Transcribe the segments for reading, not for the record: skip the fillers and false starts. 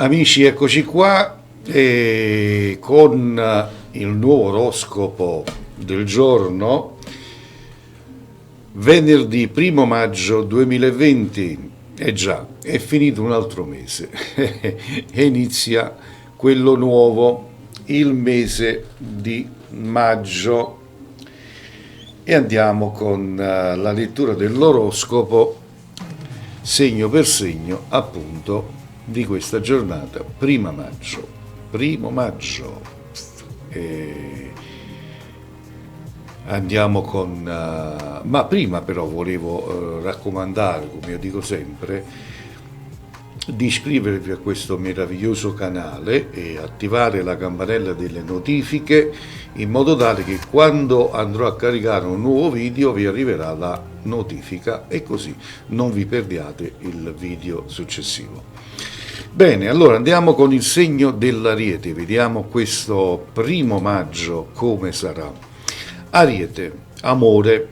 Amici, eccoci qua con il nuovo oroscopo del giorno, venerdì 1 maggio 2020. Già, è finito un altro mese e inizia quello nuovo, il mese di maggio. E andiamo con la lettura dell'oroscopo segno per segno, appunto, di questa giornata, 1 maggio. 1 maggio. Andiamo con... ma prima però volevo raccomandare, come io dico sempre, di iscrivervi a questo meraviglioso canale e attivare la campanella delle notifiche in modo tale che quando andrò a caricare un nuovo video vi arriverà la notifica e così non vi perdiate il video successivo. Bene, allora andiamo con il segno dell'Ariete, vediamo questo 1 maggio come sarà. Ariete, amore.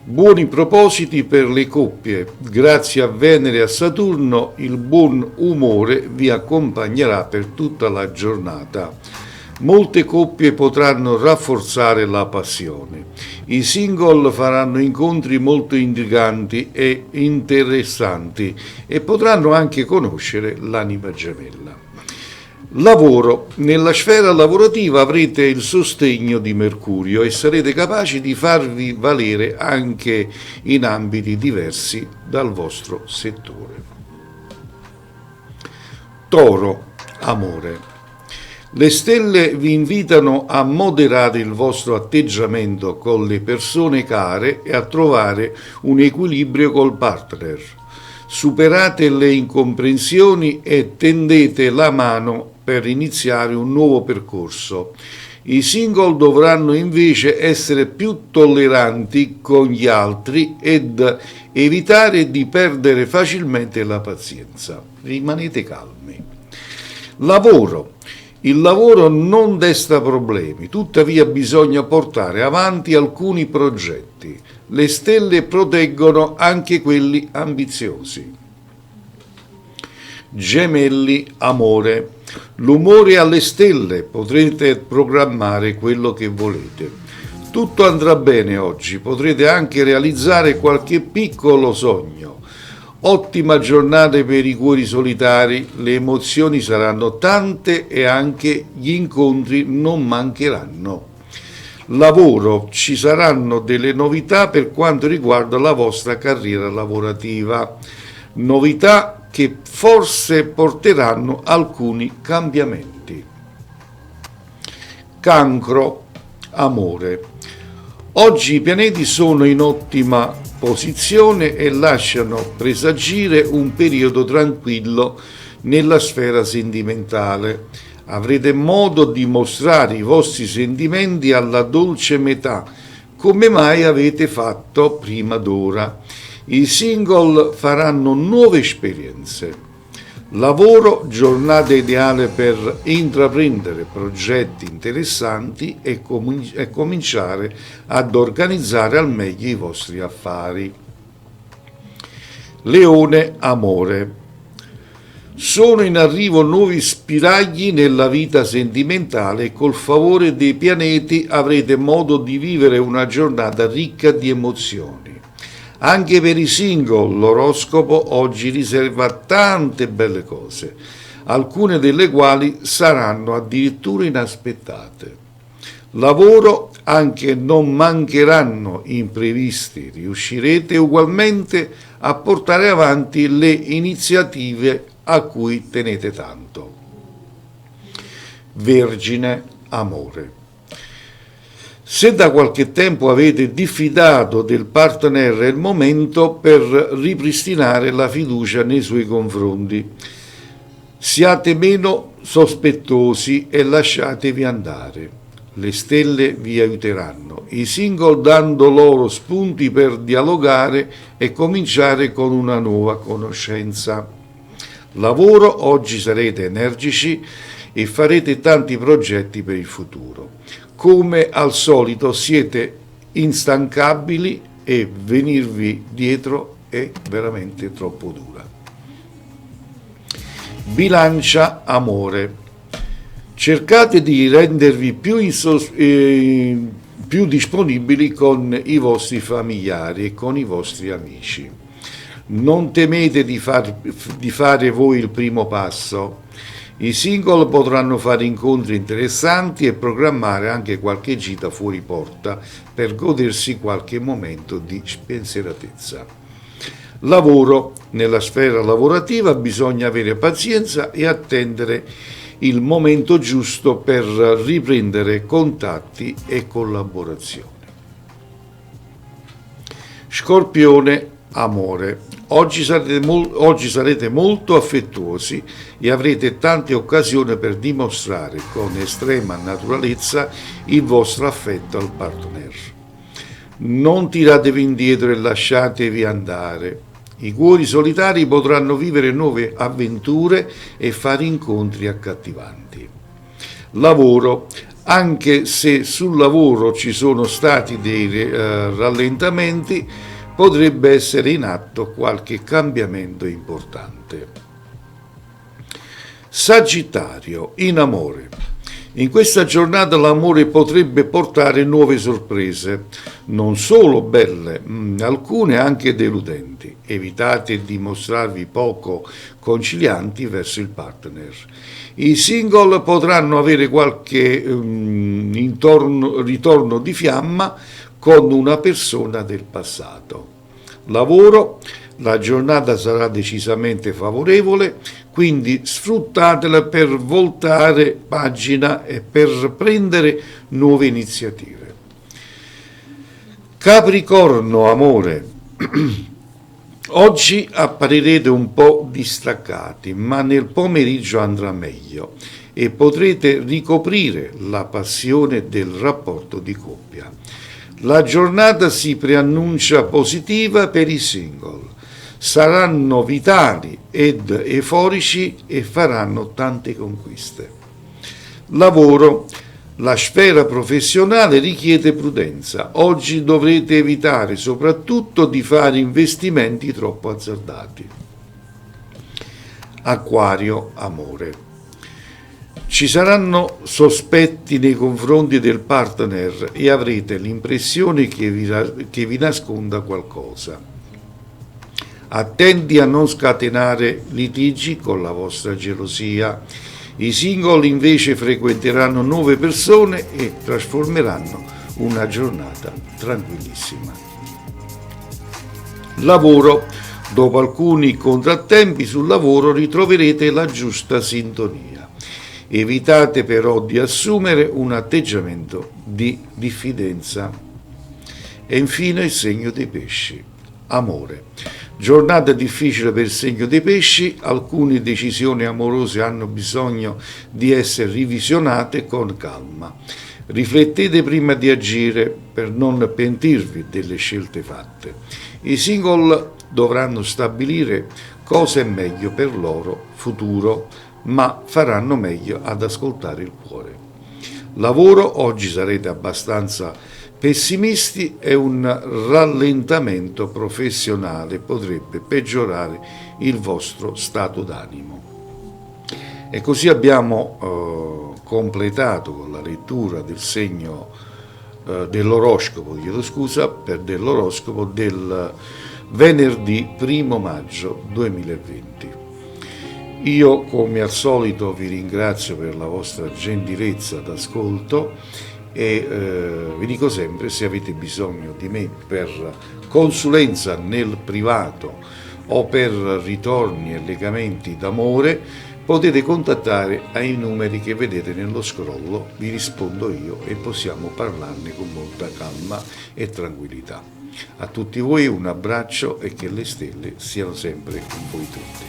Buoni propositi per le coppie, grazie a Venere e a Saturno il buon umore vi accompagnerà per tutta la giornata. Molte coppie potranno rafforzare la passione. I single faranno incontri molto intriganti e interessanti e potranno anche conoscere l'anima gemella. Lavoro. Nella sfera lavorativa avrete il sostegno di Mercurio e sarete capaci di farvi valere anche in ambiti diversi dal vostro settore. Toro, amore. Le stelle vi invitano a moderare il vostro atteggiamento con le persone care e a trovare un equilibrio col partner. Superate le incomprensioni e tendete la mano per iniziare un nuovo percorso. I single dovranno invece essere più tolleranti con gli altri ed evitare di perdere facilmente la pazienza. Rimanete calmi. Lavoro. Il lavoro non desta problemi, tuttavia bisogna portare avanti alcuni progetti. Le stelle proteggono anche quelli ambiziosi. Gemelli, amore. L'umore alle stelle, potrete programmare quello che volete. Tutto andrà bene oggi, potrete anche realizzare qualche piccolo sogno. Ottima giornata per i cuori solitari, le emozioni saranno tante e anche gli incontri non mancheranno. Lavoro, ci saranno delle novità per quanto riguarda la vostra carriera lavorativa. Novità che forse porteranno alcuni cambiamenti. Cancro, amore. Oggi i pianeti sono in ottima posizione e lasciano presagire un periodo tranquillo nella sfera sentimentale. Avrete modo di mostrare i vostri sentimenti alla dolce metà, come mai avete fatto prima d'ora. I single faranno nuove esperienze. Lavoro, giornata ideale per intraprendere progetti interessanti e cominciare ad organizzare al meglio i vostri affari. Leone, amore. Sono in arrivo nuovi spiragli nella vita sentimentale e col favore dei pianeti avrete modo di vivere una giornata ricca di emozioni. Anche per i single l'oroscopo oggi riserva tante belle cose, alcune delle quali saranno addirittura inaspettate. Lavoro, anche non mancheranno imprevisti, riuscirete ugualmente a portare avanti le iniziative a cui tenete tanto. Vergine, amore. Se da qualche tempo avete diffidato del partner è il momento per ripristinare la fiducia nei suoi confronti. Siate meno sospettosi e lasciatevi andare. Le stelle vi aiuteranno, i single dando loro spunti per dialogare e cominciare con una nuova conoscenza. Lavoro, oggi sarete energici e farete tanti progetti per il futuro. Come al solito siete instancabili e venirvi dietro è veramente troppo dura. Bilancia amore. Cercate di rendervi più disponibili con i vostri familiari e con i vostri amici. Non temete di fare voi il primo passo. I single potranno fare incontri interessanti e programmare anche qualche gita fuori porta per godersi qualche momento di spensieratezza. Lavoro. Nella sfera lavorativa bisogna avere pazienza e attendere il momento giusto per riprendere contatti e collaborazioni. Scorpione, amore. Oggi sarete molto affettuosi e avrete tante occasioni per dimostrare con estrema naturalezza il vostro affetto al partner. Non tiratevi indietro e lasciatevi andare. I cuori solitari potranno vivere nuove avventure e fare incontri accattivanti. Lavoro. Anche se sul lavoro ci sono stati dei rallentamenti, potrebbe essere in atto qualche cambiamento importante. Sagittario, in amore. In questa giornata l'amore potrebbe portare nuove sorprese, non solo belle, alcune anche deludenti. Evitate di mostrarvi poco concilianti verso il partner. I single potranno avere qualche ritorno di fiamma con una persona del passato. Lavoro. La giornata sarà decisamente favorevole, quindi sfruttatela per voltare pagina e per prendere nuove iniziative. Capricorno, amore. Oggi apparirete un po' distaccati, ma nel pomeriggio andrà meglio e potrete ricoprire la passione del rapporto di coppia. La giornata si preannuncia positiva per i single. Saranno vitali ed euforici e faranno tante conquiste. Lavoro. La sfera professionale richiede prudenza. Oggi dovrete evitare soprattutto di fare investimenti troppo azzardati. Acquario, amore. Ci saranno sospetti nei confronti del partner e avrete l'impressione che vi nasconda qualcosa. Attenti a non scatenare litigi con la vostra gelosia. I single invece frequenteranno nuove persone e trasformeranno una giornata tranquillissima. Lavoro. Dopo alcuni contrattempi sul lavoro ritroverete la giusta sintonia. Evitate però di assumere un atteggiamento di diffidenza. E infine il segno dei pesci. Amore. Giornata difficile per il segno dei pesci, alcune decisioni amorose hanno bisogno di essere revisionate con calma. Riflettete prima di agire per non pentirvi delle scelte fatte. I single dovranno stabilire cosa è meglio per il loro futuro, ma faranno meglio ad ascoltare il cuore. Lavoro. Oggi sarete abbastanza pessimisti e un rallentamento professionale potrebbe peggiorare il vostro stato d'animo. E così abbiamo completato con la lettura del segno dell'oroscopo del venerdì 1 maggio 2020. Io, come al solito, vi ringrazio per la vostra gentilezza d'ascolto e vi dico sempre, se avete bisogno di me per consulenza nel privato o per ritorni e legamenti d'amore, potete contattare ai numeri che vedete nello scrollo, vi rispondo io e possiamo parlarne con molta calma e tranquillità. A tutti voi un abbraccio e che le stelle siano sempre con voi tutti.